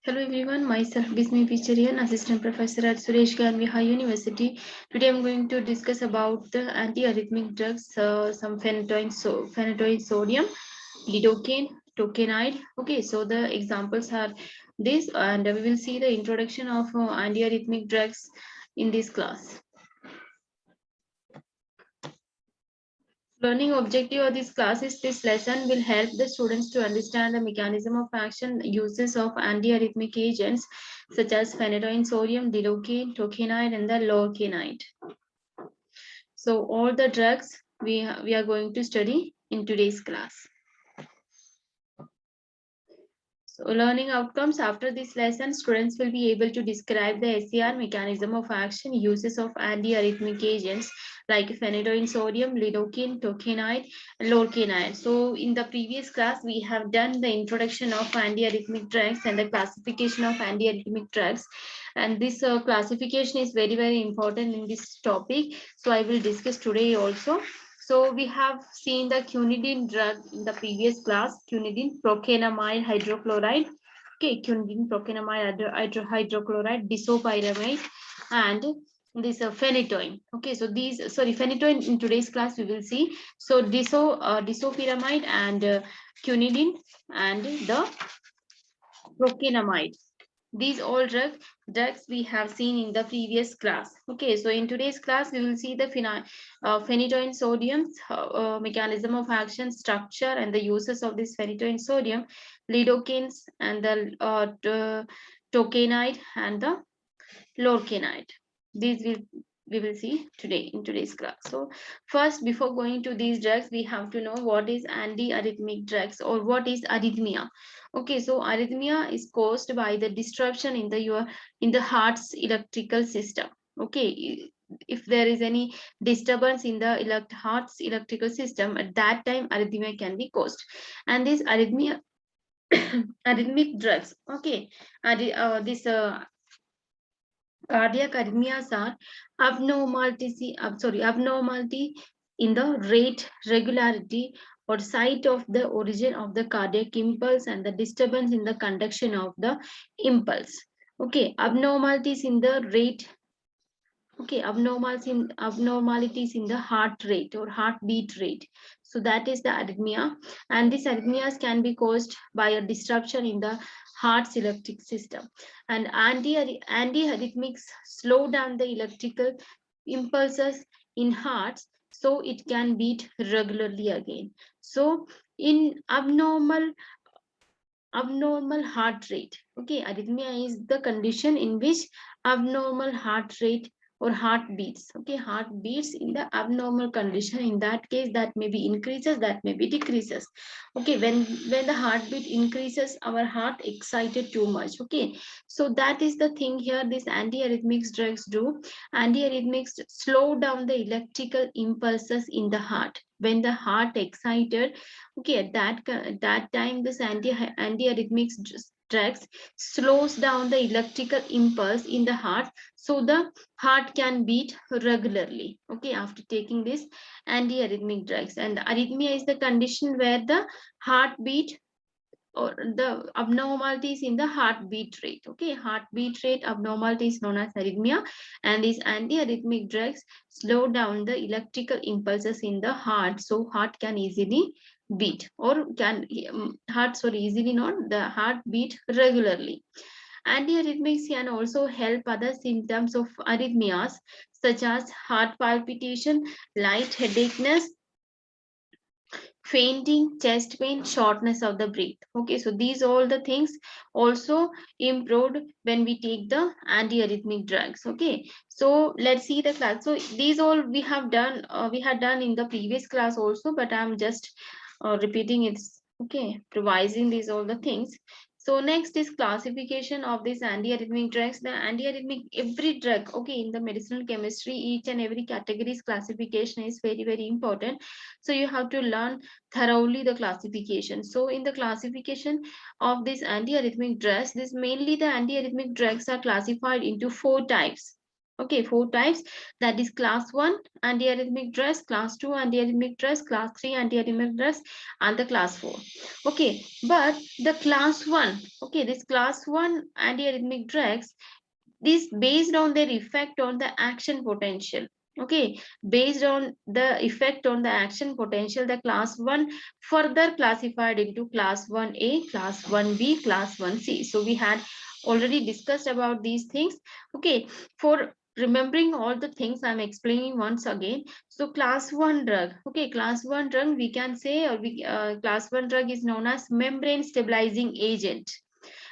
Hello everyone, myself Bismi Picharian, Assistant Professor at Suresh Ganvi High University. Today I'm going to discuss about the antiarrhythmic drugs, some phenytoin sodium, lidocaine, tokenide. Okay, so the examples are this, and we will see the introduction of antiarrhythmic drugs in this class. Learning objective of this class is this lesson will help the students to understand the mechanism of action, uses of antiarrhythmic agents such as phenytoin sodium, lidocaine, tokenide, and the lorcainide. So all the drugs we are going to study in today's class. So learning outcomes after this lesson, students will be able to describe the SCR mechanism of action, uses of antiarrhythmic agents like phenytoin sodium, lidocaine, tokenide, lorcainide. So in the previous class, we have done the introduction of antiarrhythmic drugs and the classification of antiarrhythmic drugs. And this classification is very, very important in this topic. So I will discuss today also. So we have seen the quinidine drug in the previous class, quinidine procainamide hydrochloride. Okay, quinidine procainamide hydrochloride, disopyramide, and this phenytoin. Okay, so these, sorry, phenytoin in today's class we will see. So disopyramide and quinidine and the procainamide. These all drugs we have seen in the previous class. Okay, so in today's class we will see the phenytoin sodium mechanism of action, structure, and the uses of this phenytoin sodium, lidocaines, and the tokenide and the lorcainide. These we will see today in today's class. So first, before going to these drugs, we have to know what is antiarrhythmic drugs or what is arrhythmia. Okay, so arrhythmia is caused by the disruption in the heart's electrical system. Okay, if there is any disturbance in the heart's electrical system, at that time arrhythmia can be caused. And this arrhythmia arrhythmic drugs. Okay, this cardiac arrhythmias are abnormality in the rate, regularity, or site of the origin of the cardiac impulse and the disturbance in the conduction of the impulse. Okay, abnormalities in the rate. Okay, abnormalities in the heart rate or heartbeat rate. So that is the arrhythmia, and these arrhythmias can be caused by a disruption in the heart's electric system. And antiarrhythmics slow down the electrical impulses in hearts, so it can beat regularly again. So in abnormal heart rate. Okay, arrhythmia is the condition in which abnormal heart rate or heartbeats. Okay, heartbeats in the abnormal condition. In that case, that may be increases, that may be decreases. Okay, when the heartbeat increases, our heart excited too much. Okay, so that is the thing here. These antiarrhythmics drugs do. Antiarrhythmics slow down the electrical impulses in the heart. When the heart excited, okay, at that time this antiarrhythmic drugs slows down the electrical impulse in the heart, so the heart can beat regularly. Okay, after taking this antiarrhythmic drugs. And arrhythmia is the condition where the heartbeat or the abnormalities in the heartbeat rate. Okay, heartbeat rate abnormality is known as arrhythmia, and these antiarrhythmic drugs slow down the electrical impulses in the heart, so heart can easily beat or can heart sorry easily not the heart beat regularly. Antiarrhythmics can also help other symptoms of arrhythmias such as heart palpitation, light headache's, fainting, chest pain, shortness of the breath. Okay, so these all the things also improved when we take the antiarrhythmic drugs. Okay, so let's see the class. So these all we have done, we had done in the previous class also, but I'm just repeating it. Okay, revising these all the things. So next is classification of these antiarrhythmic drugs. The antiarrhythmic, every drug, okay, in the medicinal chemistry, each and every category's classification is very, very important. So you have to learn thoroughly the classification. So in the classification of this antiarrhythmic drugs, this mainly the antiarrhythmic drugs are classified into 4 types. Okay, 4 types. That is class 1 antiarrhythmic drugs, class 2 antiarrhythmic drugs, class 3 antiarrhythmic drugs, and the class 4. Okay, but the class 1, okay, this class 1 antiarrhythmic drugs, this based on their effect on the action potential. Okay, based on the effect on the action potential, the class 1 further classified into class 1A, class 1B, class 1C. So we had already discussed about these things. Okay, for remembering all the things I'm explaining once again. So class 1 drug, okay, class 1 drug we can say, or class 1 drug is known as membrane stabilizing agent,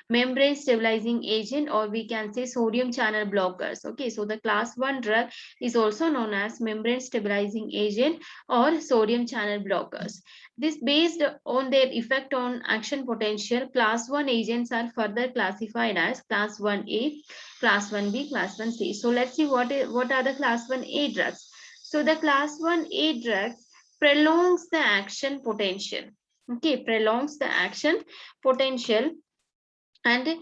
membrane stabilizing agent, or we can say sodium channel blockers. Okay, so the class 1 drug is also known as membrane stabilizing agent or sodium channel blockers. This based on their effect on action potential, class 1 agents are further classified as class 1A, class 1B, class 1C. So let's see what are the class 1A drugs. So the class 1A drugs prolongs the action potential. Okay, prolongs the action potential, and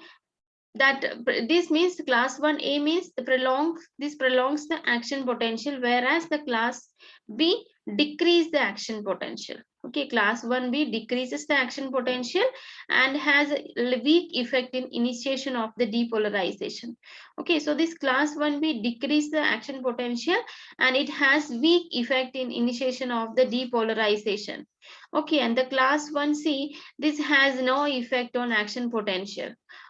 that this means class 1A means this prolongs the action potential, whereas the class B decrease the action potential. Okay, class 1B decreases the action potential and has a weak effect in initiation of the depolarization. Okay, so this class 1B decrease the action potential and it has weak effect in initiation of the depolarization. Okay, and the class 1C, this has no effect on action potential.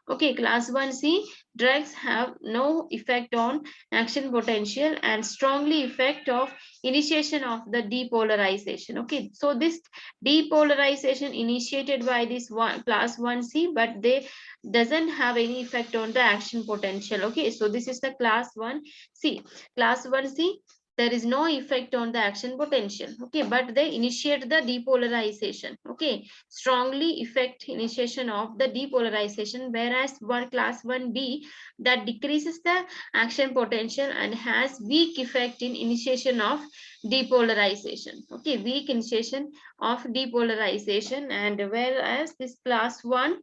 Okay, class 1C drugs have no effect on action potential and strongly effect of initiation of the depolarization. Okay, so this depolarization initiated by this one class 1C, but they doesn't have any effect on the action potential. Okay, so this is the class 1C. Class 1C, there is no effect on the action potential. Okay, but they initiate the depolarization. Okay, strongly affect initiation of the depolarization, whereas one class 1B that decreases the action potential and has weak effect in initiation of depolarization. Okay, weak initiation of depolarization, and whereas this class 1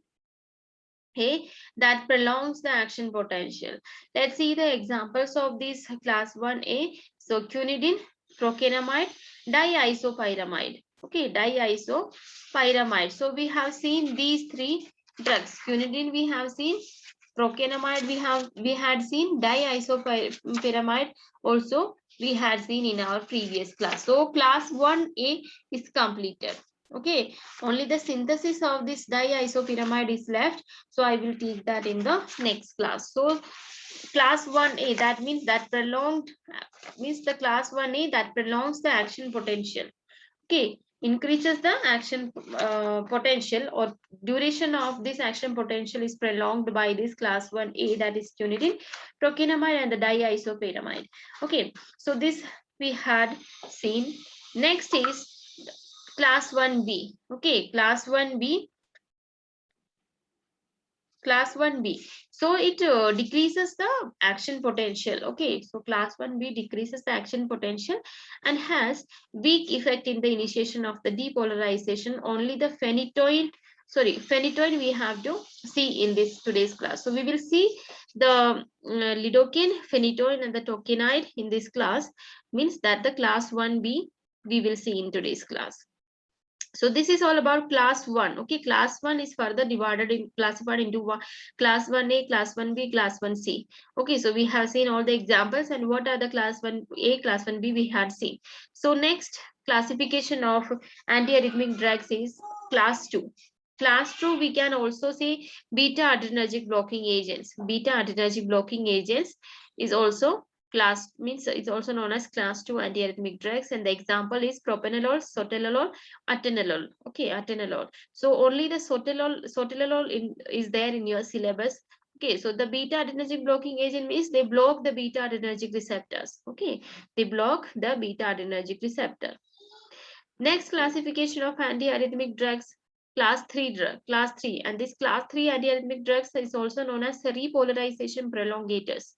that prolongs the action potential. Let's see the examples of this class 1A. So quinidine, procainamide, diisopyramide. Okay, diisopyramide. So we have seen these three drugs. Quinidine we have seen, procainamide we had seen, diisopyramide also we had seen in our previous class. So class 1A is completed. Okay, only the synthesis of this diisopyramide is left, so I will teach that in the next class. So class 1A, that means that prolonged, means the class 1A that prolongs the action potential. Okay, increases the action potential, or duration of this action potential is prolonged by this class 1A, that is quinidine, procainamide, and the diisopyramide. Okay, so this we had seen. Next is class 1B. Okay, class 1B, class 1B. So it decreases the action potential. Okay, so class 1B decreases the action potential and has weak effect in the initiation of the depolarization. Only the phenytoin we have to see in this today's class. So we will see the lidocaine, phenytoin, and the tocinide in this class. Means that the class 1B we will see in today's class. So this is all about class 1. Okay, class 1 is further divided in classified into class 1A, class 1B, class 1C. Okay, so we have seen all the examples, and what are the class 1A, class 1B we had seen. So next classification of antiarrhythmic drugs is class 2. Class 2 we can also say beta adrenergic blocking agents. Beta adrenergic blocking agents is also class, means it's also known as class 2 antiarrhythmic drugs, and the example is propranolol, sotalol, atenolol. Okay, atenolol. So only the sotalol is there in your syllabus. Okay, so the beta adrenergic blocking agent means they block the beta adrenergic receptors. Okay, they block the beta adrenergic receptor. Next classification of antiarrhythmic drugs, class 3 drug, class 3, and this class 3 antiarrhythmic drugs is also known as repolarization prolongators.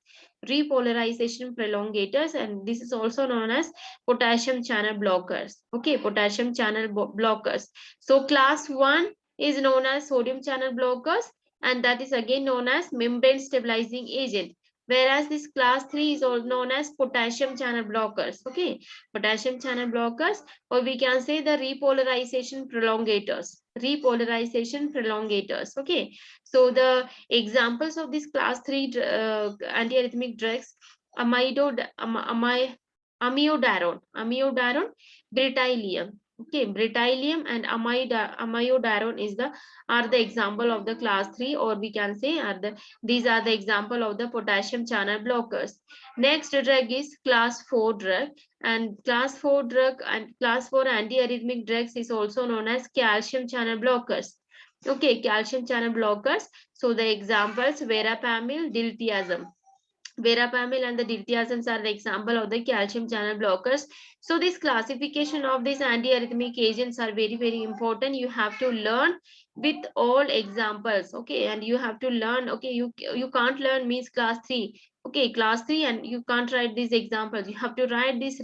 Repolarization prolongators, and this is also known as potassium channel blockers. Okay, potassium channel blockers. So class 1 is known as sodium channel blockers, and that is again known as membrane stabilizing agent. Whereas this class 3 is also known as potassium channel blockers. Okay, potassium channel blockers, or we can say the repolarization prolongators. Repolarization prolongators. Okay, so the examples of this class 3 antiarrhythmic drugs: amiodarone, Britailium. Okay, Britailium and amiodarone are the example of the class 3, or we can say these are the example of the potassium channel blockers. Next drug is class 4 drug, and class 4 drug and class 4 antiarrhythmic drugs is also known as calcium channel blockers. Okay, calcium channel blockers. So the examples: verapamil, diltiazem. Verapamil and the diltiazems are the example of the calcium channel blockers. So this classification of these antiarrhythmic agents are very, very important. You have to learn with all examples. Okay, and you have to learn. Okay, you can't learn means class 3. Okay, class 3, and you can't write these examples. You have to write this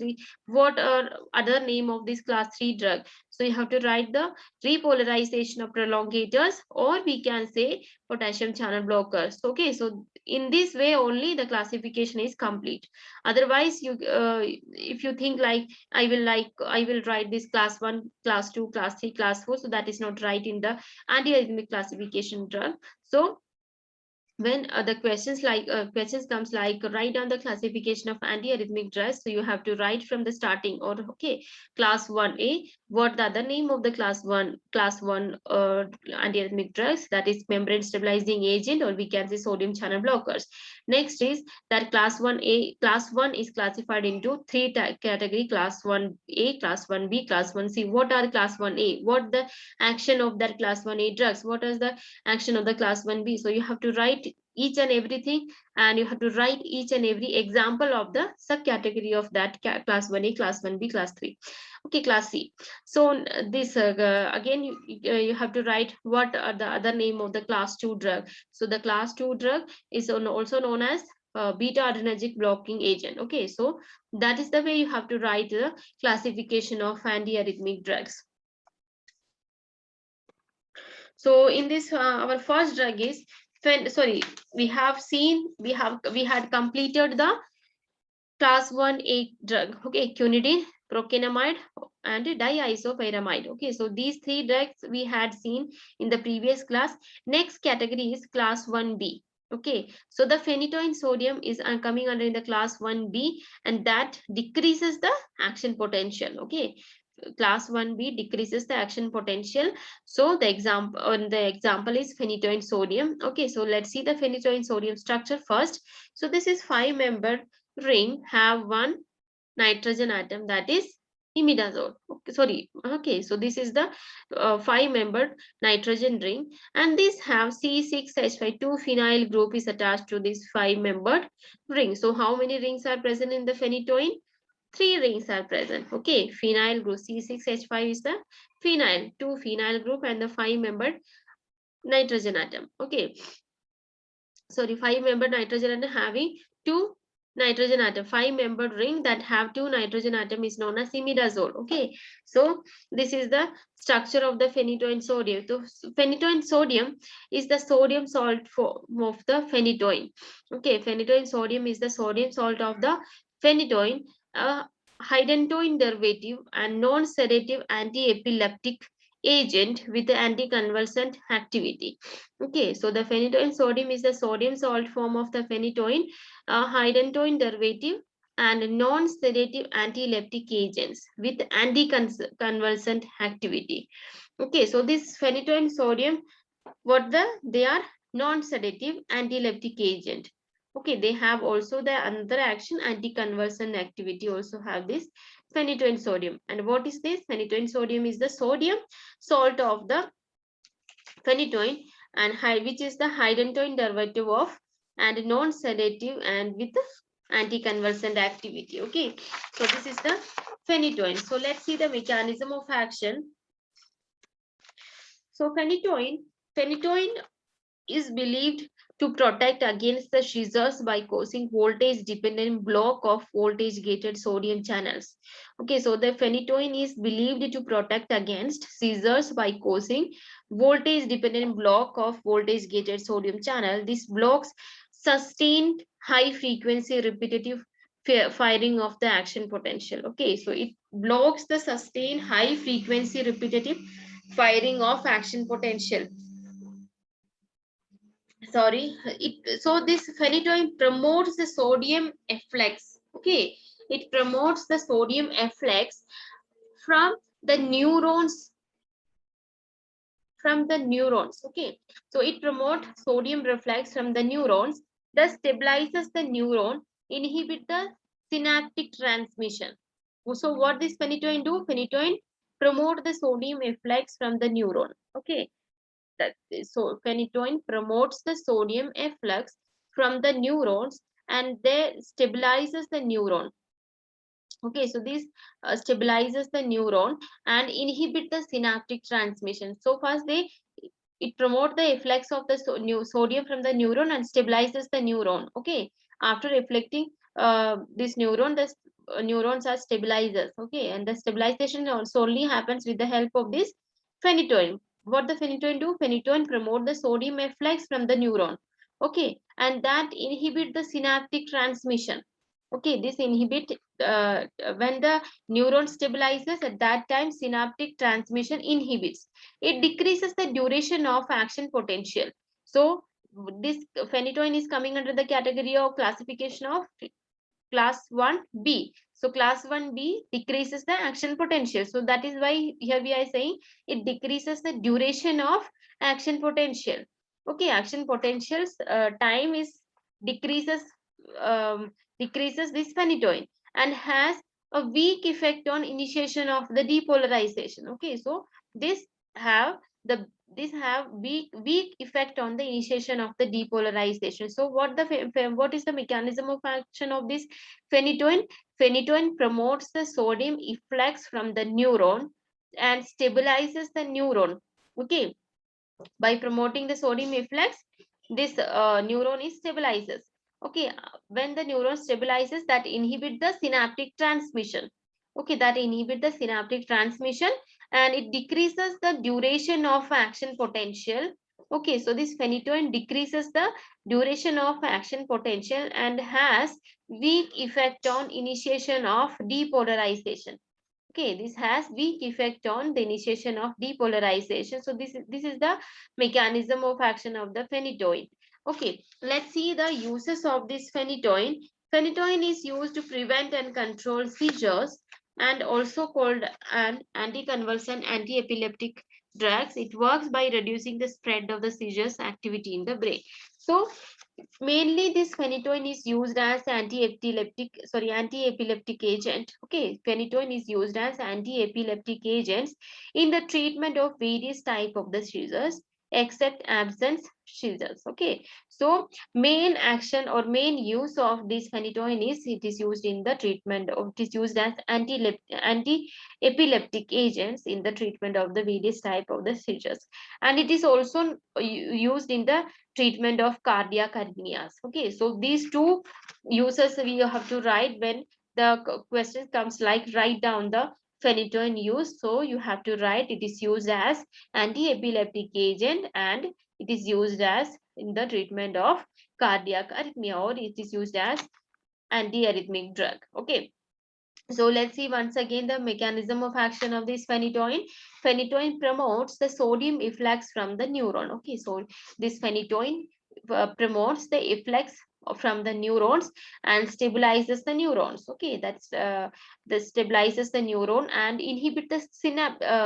what are other name of this class 3 drug. So you have to write the repolarization of prolongators, or we can say potassium channel blockers. Okay, so in this way only the classification is complete. Otherwise, if you think like I will write this class 1, class 2, class 3, class 4, so that is not right in the antiarrhythmic classification drug. So when the questions comes like write down the classification of antiarrhythmic drugs, so you have to write from the starting, or okay, class 1A, what the other name of the class 1 antiarrhythmic drugs, that is membrane stabilizing agent, or we can say sodium channel blockers. Next is that class 1 is classified into three category: class 1A, class 1B, class 1C. What are class 1A? What the action of that class 1A drugs? What is the action of the class 1B? So you have to write each and everything, and you have to write each and every example of the subcategory of that class 1A, class 1B, class 3. Okay, class C. So this again you have to write what are the other name of the class 2 drug. So the class 2 drug is also known as beta adrenergic blocking agent. Okay, so that is the way you have to write the classification of antiarrhythmic drugs. So in this our first drug is we had completed the class 1A drug. Okay, quinidine, procainamide, and diisopyramide. Okay, so these three drugs we had seen in the previous class. Next category is class 1B. Okay, so the phenytoin sodium is coming under in the class 1B, and that decreases the action potential. Okay, class 1B decreases the action potential. So the example is phenytoin sodium. Okay, so let's see the phenytoin sodium structure first. So this is 5-membered ring, have one nitrogen atom, that is imidazole. Okay, so this is the 5-membered nitrogen ring, and this have C6H5, 2 phenyl group is attached to this 5-membered ring. So how many rings are present in the phenytoin? 3 rings are present. Okay, phenyl group C6H5 is the phenyl, 2 phenyl group, and the 5-membered nitrogen atom. Okay, sorry, 5-membered nitrogen atom having 2 nitrogen atom. 5-membered ring that have 2 nitrogen atom is known as imidazole. Okay, so this is the structure of the phenytoin sodium. So phenytoin sodium is the sodium salt form of the phenytoin. Okay, phenytoin sodium is the sodium salt of the phenytoin, a hydantoin derivative and non-sedative anti-epileptic agent with anticonvulsant activity. Okay, so the phenytoin sodium is the sodium salt form of the phenytoin, a hydantoin derivative and non-sedative anti-epileptic agents with anticonvulsant activity. Okay, so this phenytoin sodium, they are non-sedative anti-epileptic agent. Okay, they have also the another action, anticonvulsant activity also have this phenytoin sodium. And what is this? Phenytoin sodium is the sodium salt of the phenytoin, and which is the hydantoin derivative of and non-sedative and with anticonvulsant activity. Okay, so this is the phenytoin. So let's see the mechanism of action. So phenytoin is believed to protect against the seizures by causing voltage dependent block of voltage gated sodium channels. Okay, so the phenytoin is believed to protect against seizures by causing voltage dependent block of voltage gated sodium channel. This blocks sustained high frequency repetitive firing of the action potential. Okay, so it blocks the sustained high frequency repetitive firing of action potential. Sorry, so this phenytoin promotes the sodium efflux. Okay, it promotes the sodium efflux from the neurons, okay, so it promotes sodium reflex from the neurons, thus stabilizes the neuron, inhibit the synaptic transmission. So what this phenytoin do? Phenytoin promote the sodium efflux from the neuron. Okay, that so phenytoin promotes the sodium efflux from the neurons and they stabilizes the neuron. Okay, so this stabilizes the neuron and inhibit the synaptic transmission. So first they it promote the efflux of the sodium from the neuron and stabilizes the neuron. Okay, after reflecting this neuron, the neurons are stabilizers. Okay, and the stabilization also only happens with the help of this phenytoin. What the phenytoin do? Phenytoin promote the sodium efflux from the neuron. Okay, and that inhibit the synaptic transmission. Okay, this inhibit when the neuron stabilizes, at that time synaptic transmission inhibits. It decreases the duration of action potential. So this phenytoin is coming under the category of classification of class 1b. So class 1b decreases the action potential. So that is why here we are saying it decreases the duration of action potential. Okay, action potentials time is decreases um, decreases this phenytoin and has a weak effect on initiation of the depolarization. Okay, so this have the this have weak effect on the initiation of the depolarization. So what is the mechanism of action of this phenytoin? Phenytoin promotes the sodium efflux from the neuron and stabilizes the neuron. Okay, by promoting the sodium efflux, this neuron is stabilizes. Okay, when the neuron stabilizes, that inhibit the synaptic transmission. Okay, that inhibit the synaptic transmission and it decreases the duration of action potential. Okay, so this phenytoin decreases the duration of action potential and has weak effect on initiation of depolarization. Okay, this has weak effect on the initiation of depolarization. So this is the mechanism of action of the phenytoin. Okay, let's see the uses of this phenytoin. Phenytoin is used to prevent and control seizures and also called an anticonvulsant anti-epileptic drugs. It works by reducing the spread of the seizures activity in the brain. So mainly this phenytoin is used as anti-epileptic agent. Okay, phenytoin is used as anti-epileptic agents in the treatment of various type of the seizures except absence seizures. Okay, so main action or main use of this phenytoin is it is used in the treatment of it is used as anti-epileptic agents in the treatment of the various type of the seizures, and it is also used in the treatment of cardiac arrhythmias. Okay, so these two uses we have to write when the question comes, like write down the phenytoin use. So you have to write it is used as anti-epileptic agent and it is used as in the treatment of cardiac arrhythmia, or it is used as anti-arrhythmic drug. Okay, so let's see once again the mechanism of action of this phenytoin. Phenytoin promotes the sodium efflux from the neuron. Okay, so this phenytoin promotes the efflux from the neurons and stabilizes the neurons. Okay, that's the stabilizes the neuron and inhibit the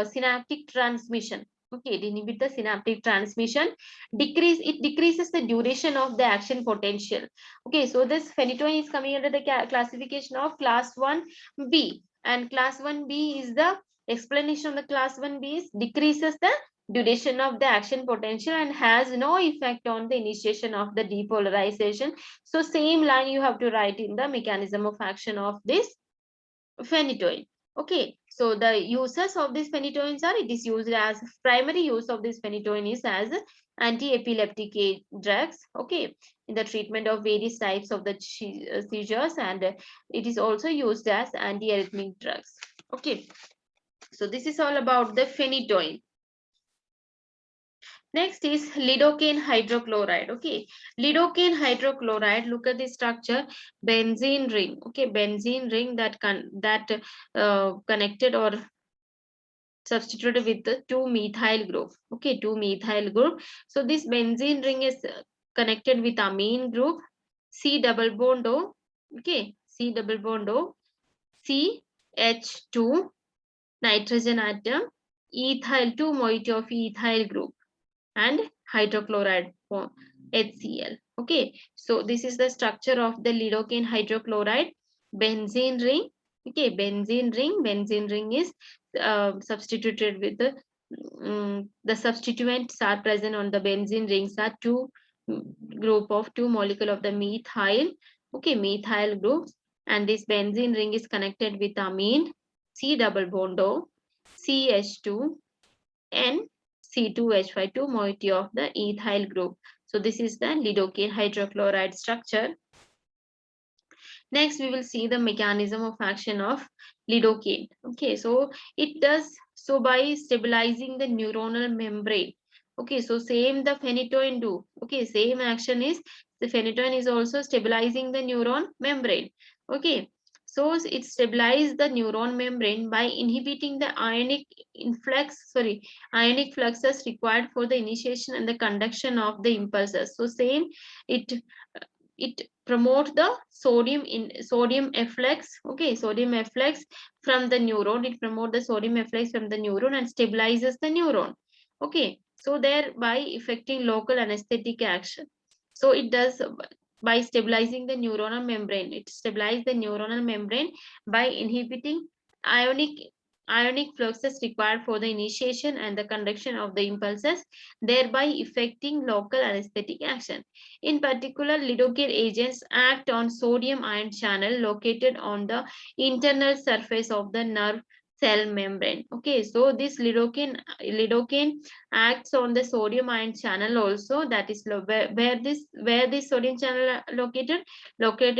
synaptic transmission. Okay, it inhibit the synaptic transmission. It decreases the duration of the action potential. Okay, so this phenytoin is coming under the classification of class 1b, and class 1b is the explanation of the class 1b is decreases the duration of the action potential and has no effect on the initiation of the depolarization. So same line you have to write in the mechanism of action of this phenytoin. Okay, so the uses of these phenytoins are it is used as primary use of this phenytoin is as anti-epileptic drugs, okay, in the treatment of various types of the seizures, and it is also used as anti-arrhythmic drugs. Okay, so this is all about the phenytoin. Next is lidocaine hydrochloride. Okay, lidocaine hydrochloride. Look at the structure: benzene ring. Okay, benzene ring that connected or substituted with the 2-methyl group. Okay, 2-methyl group. So this benzene ring is connected with amine group, C double bond O. Okay, C double bond O, CH2 nitrogen atom, ethyl 2 moiety of ethyl group, and hydrochloride form HCl. Okay, so this is the structure of the lidocaine hydrochloride. Benzene ring. Okay, benzene ring is substituted with the substituents are present on the benzene rings are two group of 2 molecule of the methyl. Okay, methyl groups, and this benzene ring is connected with amine, C double bond O, CH2 and C2H5, 2 moiety of the ethyl group. So this is the lidocaine hydrochloride structure. Next, we will see the mechanism of action of lidocaine. Okay, so it does so by stabilizing the neuronal membrane. Okay, so same the phenytoin do. Okay, same action is the phenytoin is also stabilizing the neuron membrane. Okay, so it stabilizes the neuron membrane by inhibiting the ionic fluxes required for the initiation and the conduction of the impulses. So same, it promote the sodium efflux. Okay, sodium efflux from the neuron. It promote the sodium efflux from the neuron and stabilizes the neuron. Okay, so thereby affecting local anesthetic action. So it does by stabilizing the neuronal membrane. It stabilizes the neuronal membrane by inhibiting ionic fluxes required for the initiation and the conduction of the impulses, thereby affecting local anesthetic action. In particular, lidocaine agents act on sodium ion channel located on the internal surface of the nerve cell membrane. Okay, so this lidocaine acts on the sodium ion channel also. That is where this sodium channel located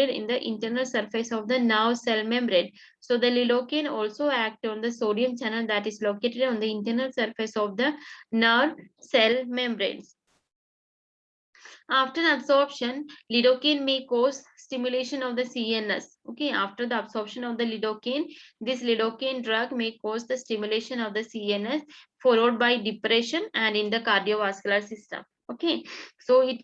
in the internal surface of the nerve cell membrane. So the lidocaine also act on the sodium channel that is located on the internal surface of the nerve cell membranes. After absorption, lidocaine may cause stimulation of the CNS. Okay, after the absorption of the lidocaine, this lidocaine drug may cause the stimulation of the CNS, followed by depression and in the cardiovascular system. Okay, so it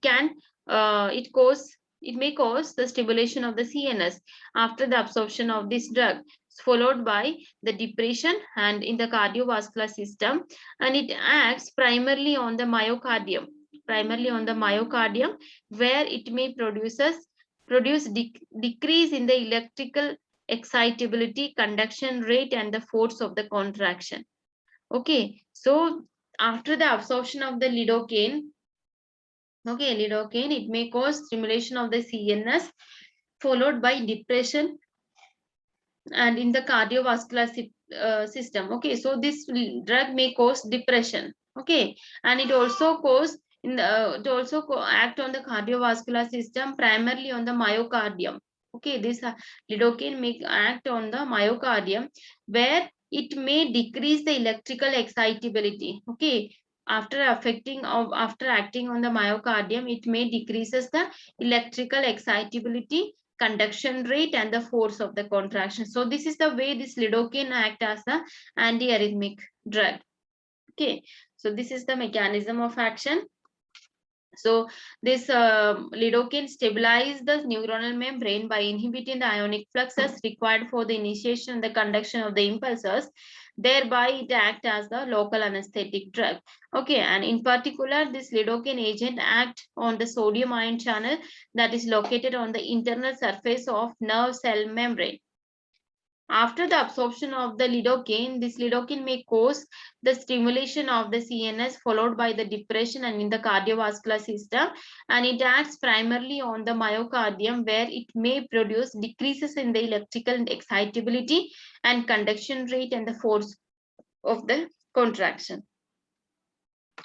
may cause the stimulation of the CNS after the absorption of this drug, followed by the depression and in the cardiovascular system, and it acts primarily on the myocardium, where it may produce decrease in the electrical excitability, conduction rate, and the force of the contraction. Okay, so after the absorption of the lidocaine, it may cause stimulation of the CNS, followed by depression and in the cardiovascular system. Okay, so this drug may cause depression. Okay, and it also cause act on the cardiovascular system, primarily on the myocardium. Okay, this lidocaine may act on the myocardium, where it may decrease the electrical excitability. Okay, after acting on the myocardium, it may decreases the electrical excitability, conduction rate, and the force of the contraction. So this is the way this lidocaine act as an antiarrhythmic drug. Okay, so this is the mechanism of action. So this lidocaine stabilizes the neuronal membrane by inhibiting the ionic fluxes required for the initiation and the conduction of the impulses. Thereby, it acts as the local anesthetic drug. Okay, and in particular, this lidocaine agent acts on the sodium ion channel that is located on the internal surface of nerve cell membrane. After the absorption of the lidocaine, this lidocaine may cause the stimulation of the CNS, followed by the depression and in the cardiovascular system, and it acts primarily on the myocardium, where it may produce decreases in the electrical excitability and conduction rate and the force of the contraction.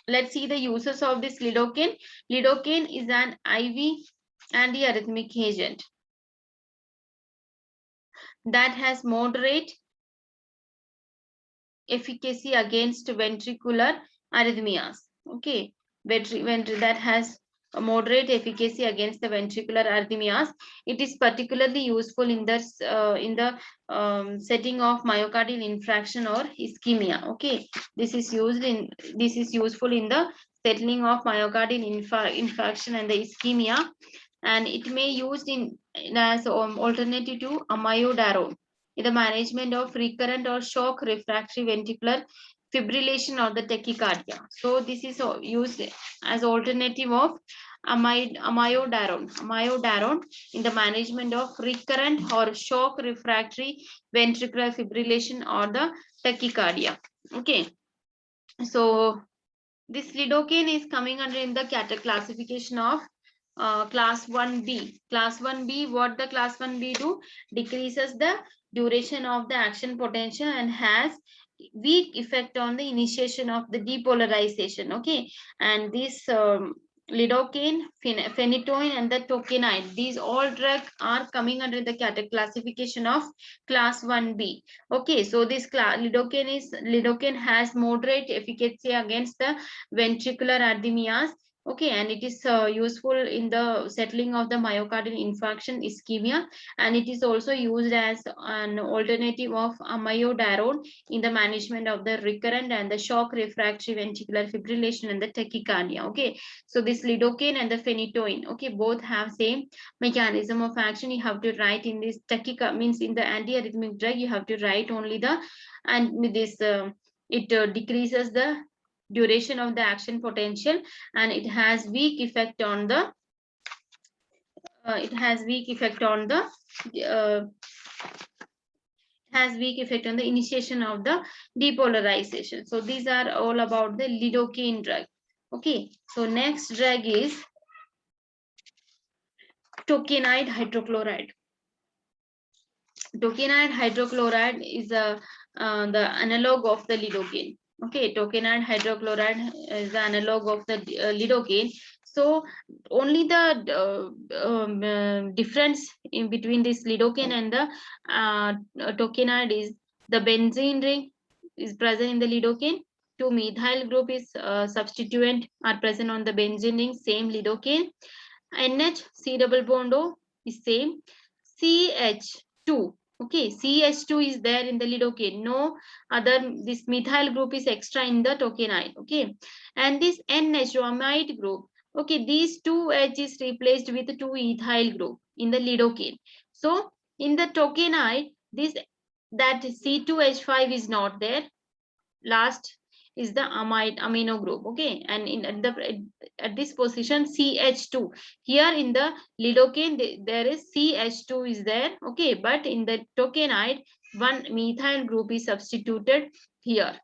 Let's see the uses of this lidocaine. Lidocaine is an IV antiarrhythmic agent that has moderate efficacy against ventricular arrhythmias. Okay, that has a moderate efficacy against the ventricular arrhythmias. It is particularly useful in the setting of myocardial infarction or ischemia. Okay, this is useful in the settling of myocardial infarction and the ischemia, and it may used in as alternative to amiodarone in the management of recurrent or shock refractory ventricular fibrillation or the tachycardia. So this is used as alternative of amiodarone in the management of recurrent or shock refractory ventricular fibrillation or the tachycardia. Okay, so this lidocaine is coming under in the classification of class 1B. Class 1B, what the class 1B do? Decreases the duration of the action potential and has weak effect on the initiation of the depolarization. Okay, and this lidocaine, phenytoin, and the tokenide, these all drugs are coming under the classification of class 1B. Okay, so this lidocaine has moderate efficacy against the ventricular arrhythmias. Okay, and it is useful in the settling of the myocardial infarction ischemia, and it is also used as an alternative of amiodarone in the management of the recurrent and the shock refractory ventricular fibrillation and the tachycardia. Okay, so this lidocaine and the phenytoin, okay, both have same mechanism of action. You have to write in this tachycardia, means in the antiarrhythmic drug you have to write only the, and with this it decreases the duration of the action potential, and it has weak effect on the initiation of the depolarization. So these are all about the lidocaine drug. Okay, so next drug is tokenide hydrochloride. Tokenide hydrochloride is the analog of the lidocaine. Okay, tokenide hydrochloride is the analog of the lidocaine. So only the difference in between this lidocaine and the tokenide is the benzene ring is present in the lidocaine. Two methyl group is substituent are present on the benzene ring, same lidocaine. NH C double bond O is same. CH2, okay, CH2 is there in the lidocaine. No other, this methyl group is extra in the tokenide. Okay, and this NH amide group, okay, these two H is replaced with two ethyl group in the lidocaine. So in the tokenide, that C2H5 is not there. Last is the amino group. Okay, and at this position CH2, here in the lidocaine there is CH2 is there. Okay, but in the tokenide one methyl group is substituted here,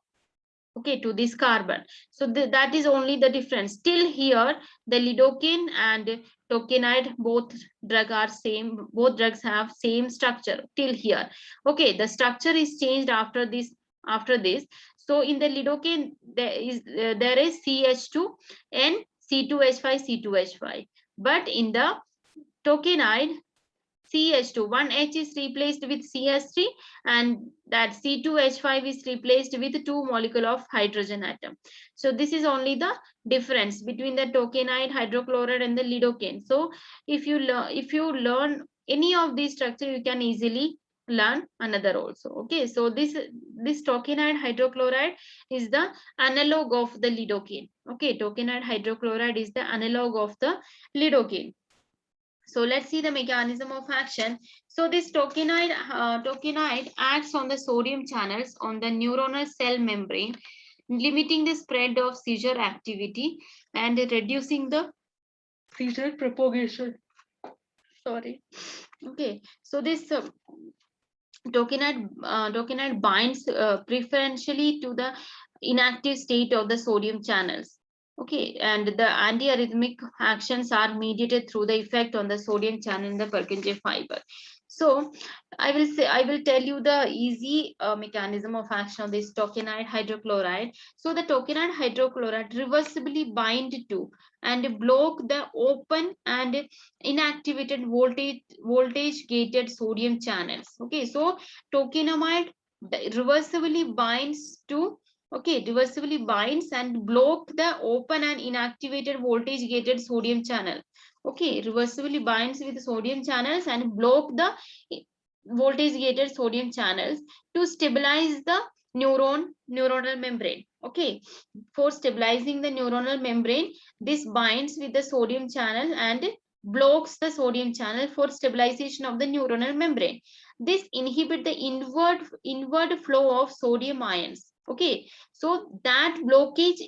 okay, to this carbon. So that is only the difference. Still here the lidocaine and tokenide both drugs have same structure till here. Okay, the structure is changed after this. So in the lidocaine there is CH2 and C2H5 C2H5, but in the tokenide CH2, one H is replaced with CH3, and that C2H5 is replaced with two molecule of hydrogen atom. So this is only the difference between the tokenide hydrochloride and the lidocaine. So if you learn any of these structure, you can easily learn another also. Okay, so this tokenide hydrochloride is the analog of the lidocaine. Okay, tokenide hydrochloride is the analog of the lidocaine. So let's see the mechanism of action. So this tokenide acts on the sodium channels on the neuronal cell membrane, limiting the spread of seizure activity and reducing the seizure propagation. Sorry. Okay, so this tokenide binds preferentially to the inactive state of the sodium channels. Okay, and the antiarrhythmic actions are mediated through the effect on the sodium channel in the Purkinje fiber. So I will tell you the easy mechanism of action of this tokenide hydrochloride. So the tokenide hydrochloride reversibly bind to and block the open and inactivated voltage gated sodium channels. Okay, so tokenamide reversibly binds to, okay, reversibly binds and block the open and inactivated voltage gated sodium channel. Okay, reversibly binds with sodium channels and block the voltage gated sodium channels to stabilize the neuronal membrane. Okay, for stabilizing the neuronal membrane, this binds with the sodium channel and blocks the sodium channel for stabilization of the neuronal membrane. This inhibit the inward flow of sodium ions. Okay, so that blockage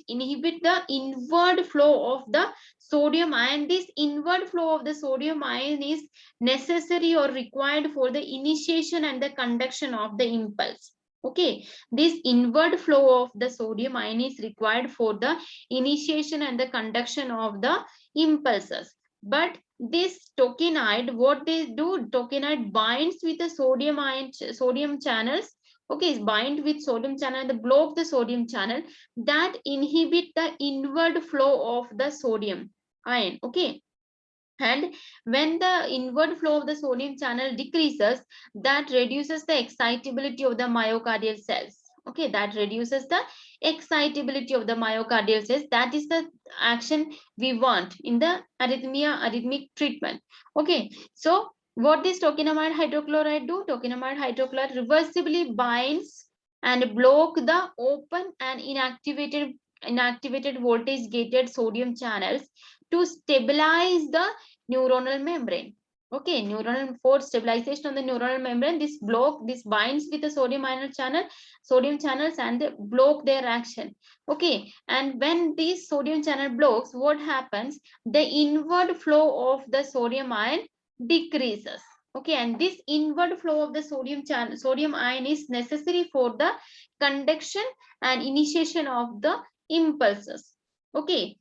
inhibit the inward flow of the sodium ion. This inward flow of the sodium ion is necessary or required for the initiation and the conduction of the impulse. Okay, this inward flow of the sodium ion is required for the initiation and the conduction of the impulses. But this tokenide, what they do, tokenide binds with the sodium channels. Okay, bind with sodium channel and block the sodium channel that inhibit the inward flow of the sodium ion. Okay, and when the inward flow of the sodium channel decreases, that reduces the excitability of the myocardial cells. Okay, that reduces the excitability of the myocardial cells. That is the action we want in the arrhythmic treatment. Okay, so what does tokenamide hydrochloride do? Tokenamide hydrochloride reversibly binds and block the open and inactivated voltage gated sodium channels to stabilize the neuronal membrane. Okay, neuronal, for stabilization of the neuronal membrane, this binds with the sodium channels and they block their action. Okay, and when this sodium channel blocks, what happens? The inward flow of the sodium ion decreases. Okay, and this inward flow of the sodium ion is necessary for the conduction and initiation of the impulses. Okay,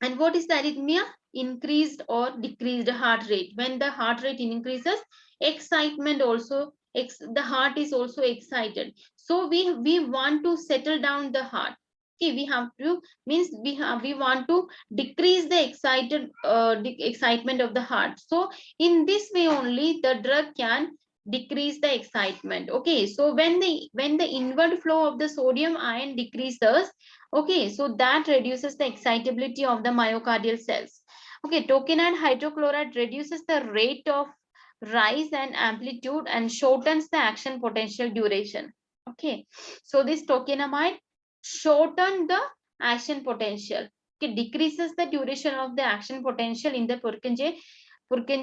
and what is the arrhythmia? Increased or decreased heart rate. When the heart rate increases, excitement also, the heart is also excited. So we want to settle down the heart. Okay, we have to, means we want to decrease the excitement of the heart. So in this way only the drug can decrease the excitement. Okay, so when the inward flow of the sodium ion decreases, okay, so that reduces the excitability of the myocardial cells. Okay, tokenide hydrochloride reduces the rate of rise and amplitude and shortens the action potential duration. Okay, so this tokenamide shorten the action potential. Okay, decreases the duration of the action potential in the Purkinje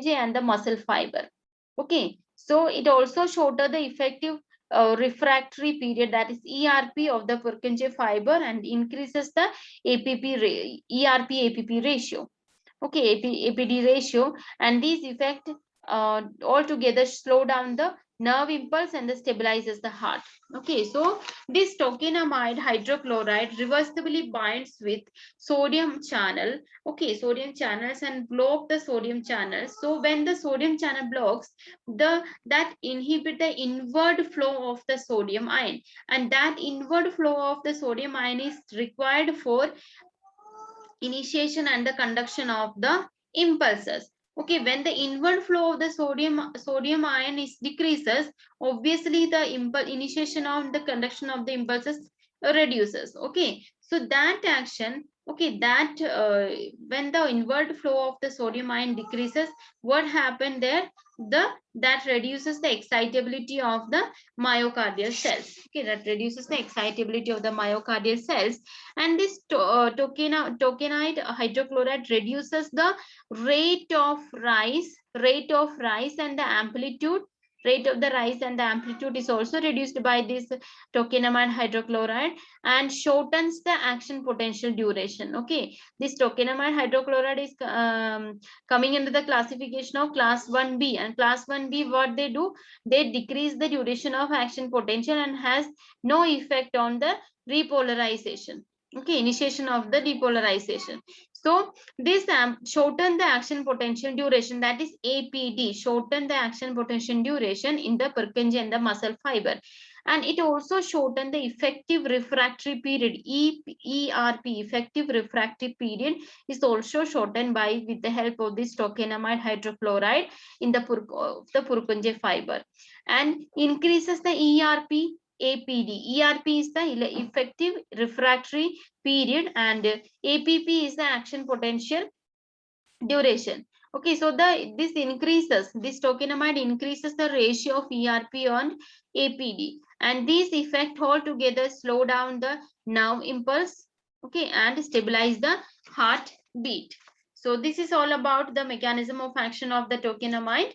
and the muscle fiber. Okay, so it also shorter the effective refractory period, that is ERP of the Purkinje fiber, and increases the ERP APP ratio. Okay, APD ratio, and these effect altogether slow down the nerve impulse and stabilizes the heart. Okay, so this tokenamide hydrochloride reversibly binds with sodium channel. Okay, sodium channels and block the sodium channels. So when the sodium channel blocks, that inhibit the inward flow of the sodium ion, and that inward flow of the sodium ion is required for initiation and the conduction of the impulses. Okay, when the inward flow of the sodium ion is decreases, obviously the initiation of the conduction of the impulses reduces. Okay, so that action, okay, that when the inward flow of the sodium ion decreases, what happened there? That reduces the excitability of the myocardial cells. Okay, that reduces the excitability of the myocardial cells, and this tokenide hydrochloride reduces the rate of rise and the amplitude. Rate of the rise and the amplitude is also reduced by this tokenamide hydrochloride, and shortens the action potential duration. Okay, this tokenamide hydrochloride is coming into the classification of class 1b, and class 1b, what they do, they decrease the duration of action potential and has no effect on the repolarization. Okay, initiation of the depolarization. So this shorten the action potential duration, that is APD, shorten the action potential duration in the Purkinje and the muscle fiber. And it also shorten the effective refractory period, ERP, effective refractory period is also shortened by with the help of this tokenamide hydrochloride in the Purkinje fiber, and increases the ERP, APD. ERP is the effective refractory period and APP is the action potential duration. Okay, so this increases, this tokenamide increases the ratio of ERP on APD, and these effect altogether slow down the nerve impulse, okay, and stabilize the heartbeat. So this is all about the mechanism of action of the tokenamide.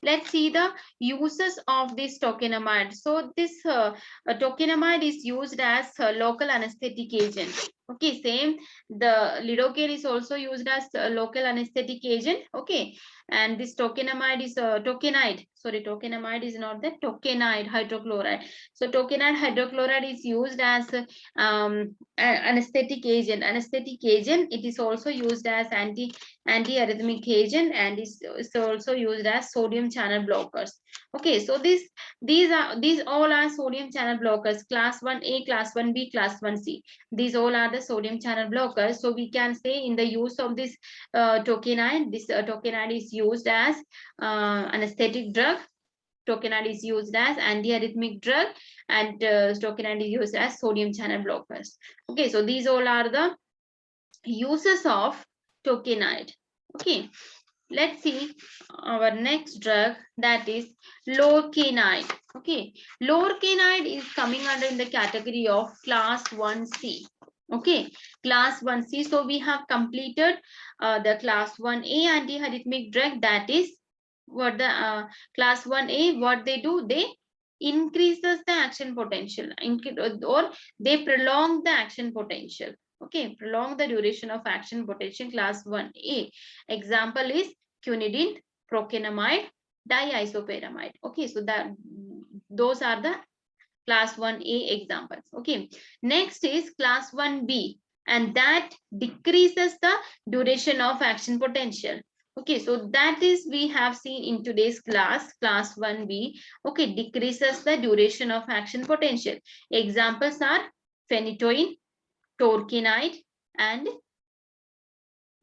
Let's see the uses of this tokenamide. So this tokenamide is used as a local anesthetic agent. Okay, same, the lidocaine is also used as a local anesthetic agent. Okay, and this tokenamide is tokenide. Sorry, tokenamide is not the tokenide hydrochloride. So tokenide hydrochloride is used as anesthetic agent. Anesthetic agent. It is also used as antiarrhythmic agent and is also used as sodium channel blockers. Okay, so these all are sodium channel blockers, class 1A, class 1B, class 1C. These all are the sodium channel blockers. So we can say in the use of this tokenide, this tokenide is used as anesthetic drug. Tokenide is used as antiarrhythmic drug, and tokenide is used as sodium channel blockers. Okay, so these all are the uses of tokenide. Okay, let's see our next drug, that is lorcainide. Okay, lorcainide is coming under in the category of class 1C. Okay, class 1C. So we have completed the class 1A antiarrhythmic drug, that is what the class 1A, what they do, they increases the action potential, or they prolong the action potential. Okay, prolong the duration of action potential, class 1A. Example is quinidine, procainamide, diisopyramide. Okay, so that those are the class 1A examples. Okay, next is class 1B, and that decreases the duration of action potential. Okay, so that is we have seen in today's class 1B. Okay, decreases the duration of action potential. Examples are phenytoin, torquinide, and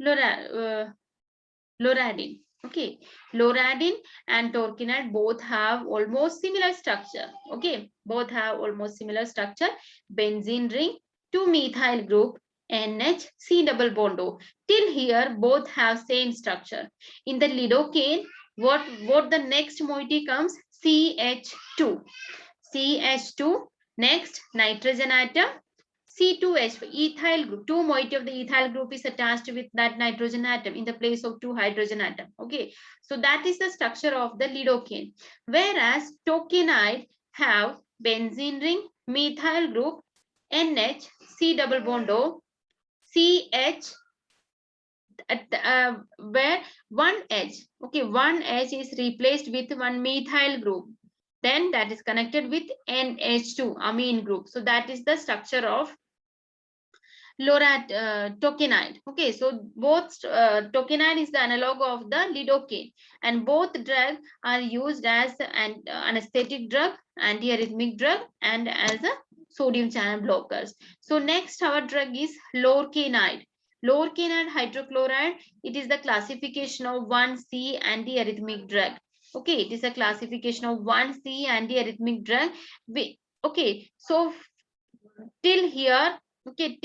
loradine. Okay, loradine and torquinide both have almost similar structure. Okay, both have almost similar structure. Benzene ring, 2-methyl group, NH, double bond O. Till here, both have same structure. In the lidocaine, what the next moiety comes? CH2. CH2. Next, nitrogen atom. C2H, ethyl group, 2 moiety of the ethyl group is attached with that nitrogen atom in the place of 2 hydrogen atom. Okay, so that is the structure of the lidocaine. Whereas tokenide have benzene ring, methyl group, NH, C double bond O, CH, where one H, okay, one H is replaced with one methyl group. Then that is connected with NH2 amine group. So that is the structure of tokenide. Okay, so both tokenide is the analog of the lidocaine, and both drugs are used as an anesthetic drug, antiarrhythmic drug, and as a sodium channel blockers. So next our drug is lorcainide. Lorcainide hydrochloride, it is the classification of 1C antiarrhythmic drug. Okay, it is a classification of 1C antiarrhythmic drug. Okay, so till here, okay,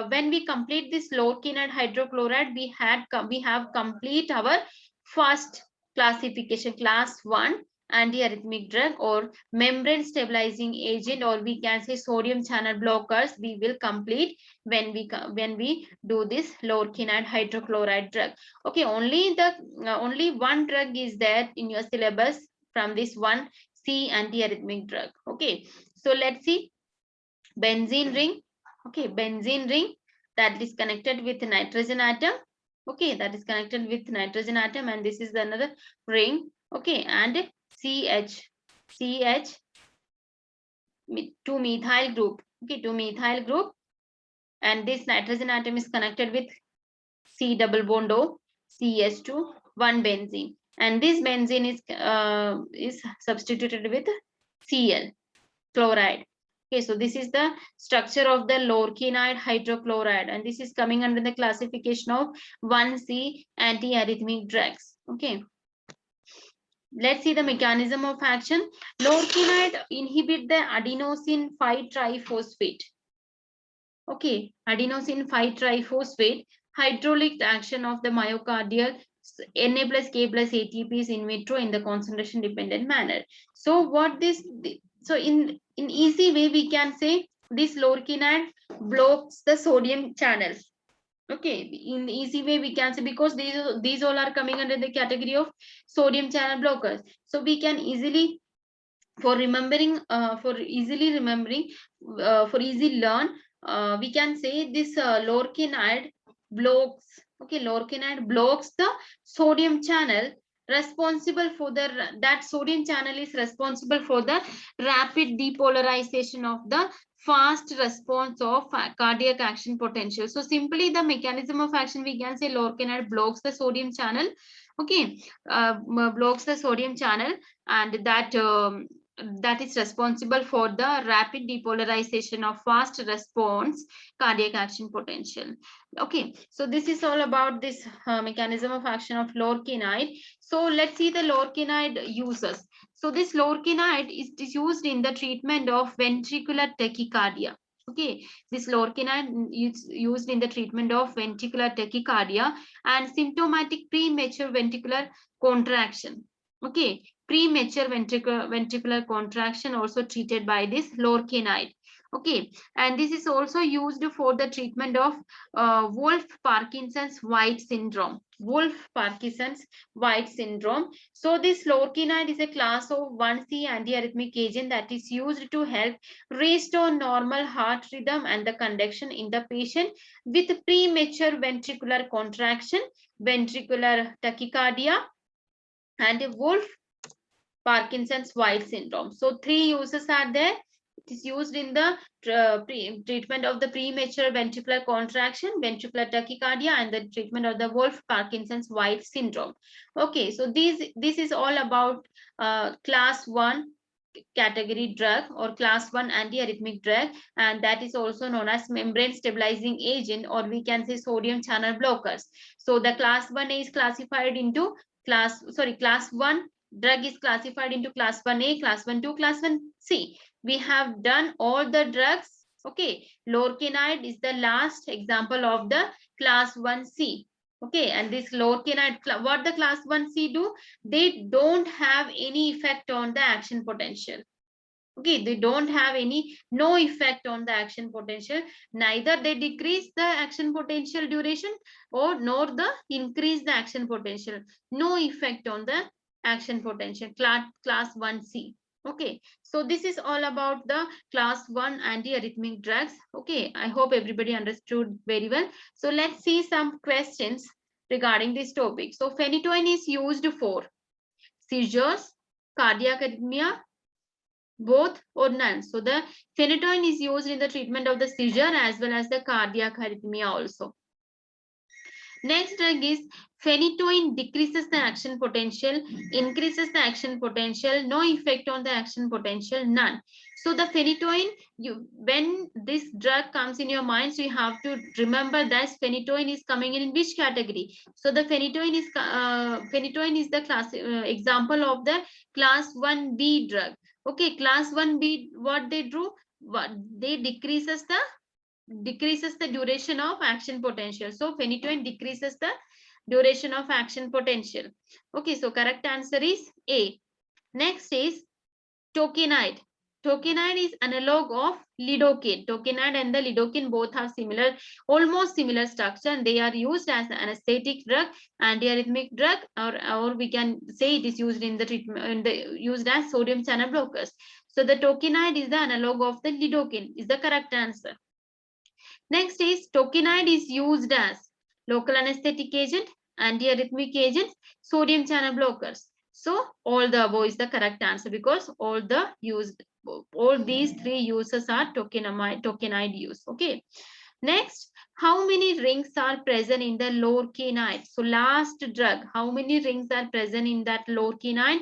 when we complete this lorcainide hydrochloride, we have complete our first classification, class 1 antiarrhythmic drug or membrane stabilizing agent, or we can say sodium channel blockers. We will complete when we do this lorcainide hydrochloride drug. Okay, only one drug is there in your syllabus from this 1C antiarrhythmic drug. Okay, so let's see. Benzene ring. Okay, benzene ring, that is connected with nitrogen atom. Okay, that is connected with nitrogen atom, and this is another ring. Okay, and CH, 2 methyl group. Okay, 2 methyl group, and this nitrogen atom is connected with C double bond O, CH2, 1 benzene, and this benzene is substituted with Cl, chloride. Okay, so this is the structure of the lorcainide hydrochloride, and this is coming under the classification of 1C antiarrhythmic drugs. Okay, let's see the mechanism of action. Lorcainide inhibit the adenosine 5-triphosphate. Okay, adenosine 5-triphosphate hydraulic action of the myocardial Na plus K plus ATPs in vitro in the concentration dependent manner. So what this, so in easy way we can say this lorcainide blocks the sodium channels. Okay, in easy way we can say, because these all are coming under the category of sodium channel blockers. So we can easily, for remembering, for easily learn, we can say this lorcainide blocks. Okay, lorcainide blocks the sodium channel responsible for that sodium channel is responsible for the rapid depolarization of the fast response of cardiac action potential. So simply the mechanism of action we can say lorcainide blocks the sodium channel. Okay, blocks the sodium channel, and that is responsible for the rapid depolarization of fast response cardiac action potential. Okay, so this is all about this mechanism of action of lorcainide. So let's see the lorcainide uses. So this lorcainide is used in the treatment of ventricular tachycardia. Okay, this lorcainide is used in the treatment of ventricular tachycardia and symptomatic premature ventricular contraction. Okay, premature ventricular contraction also treated by this lorcainide. Okay, and this is also used for the treatment of Wolff-Parkinson's-White syndrome. Wolff-Parkinson's-White syndrome. So this lorcainide is a class of 1C antiarrhythmic agent that is used to help restore normal heart rhythm and the conduction in the patient with premature ventricular contraction, ventricular tachycardia, and Wolff Parkinson's-White syndrome. So 3 uses are there. It is used in the treatment of the premature ventricular contraction, ventricular tachycardia, and the treatment of the Wolff-Parkinson's-White syndrome. Okay, so this is all about class 1 category drug or class 1 antiarrhythmic drug, and that is also known as membrane stabilizing agent, or we can say sodium channel blockers. So the class 1A is classified into class 1 drug is classified into class 1A, class 1-2, class 1C. We have done all the drugs. Okay, lorcainide is the last example of the class 1C. Okay, and this lorcainide, what the class 1C do? They don't have any effect on the action potential. Okay, they don't have no effect on the action potential. Neither they decrease the action potential duration or nor the increase the action potential. No effect on the action potential, class 1C. Okay, so this is all about the class 1 antiarrhythmic drugs. Okay, I hope everybody understood very well. So let's see some questions regarding this topic. So phenytoin is used for seizures, cardiac arrhythmia, both or none. So the phenytoin is used in the treatment of the seizure as well as the cardiac arrhythmia also. Next drug is phenytoin decreases the action potential, increases the action potential, no effect on the action potential, none. So the phenytoin, when this drug comes in your mind, so you have to remember that phenytoin is coming in which category. So the phenytoin is the class example of the class 1B drug. Okay, class 1B, what they do? They decreases the duration of action potential. So phenytoin decreases the duration of action potential. Okay, so correct answer is A. Next is tocinide. Tocinide is analog of lidocaine. Tocinide and the lidocaine both have almost similar structure, and they are used as an anesthetic drug, antiarrhythmic drug, or we can say it is used in the treatment, used as sodium channel blockers. So the tocinide is the analog of the lidocaine, is the correct answer. Next is tocinide is used as local anesthetic agent, antiarrhythmic agent, sodium channel blockers. So all the above is the correct answer, because all these 3 uses are tocinide use. Okay. Next, How many rings are present in the lorcainide? So last drug, how many rings are present in that lorcainide?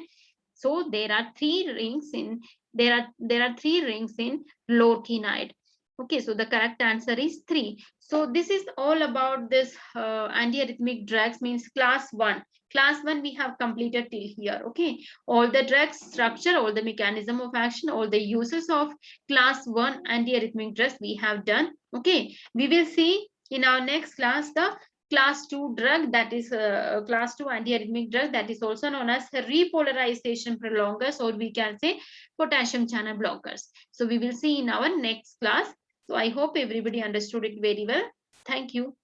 So there are three rings in three rings in lorcainide. Okay, so the correct answer is 3. So this is all about this antiarrhythmic drugs, means class 1. Class 1 we have completed till here. Okay, all the drugs structure, all the mechanism of action, all the uses of class 1 antiarrhythmic drugs we have done. Okay, we will see in our next class the class 2 drug, that is class 2 antiarrhythmic drug, that is also known as repolarization prolongers, or we can say potassium channel blockers. So we will see in our next class. So I hope everybody understood it very well. Thank you.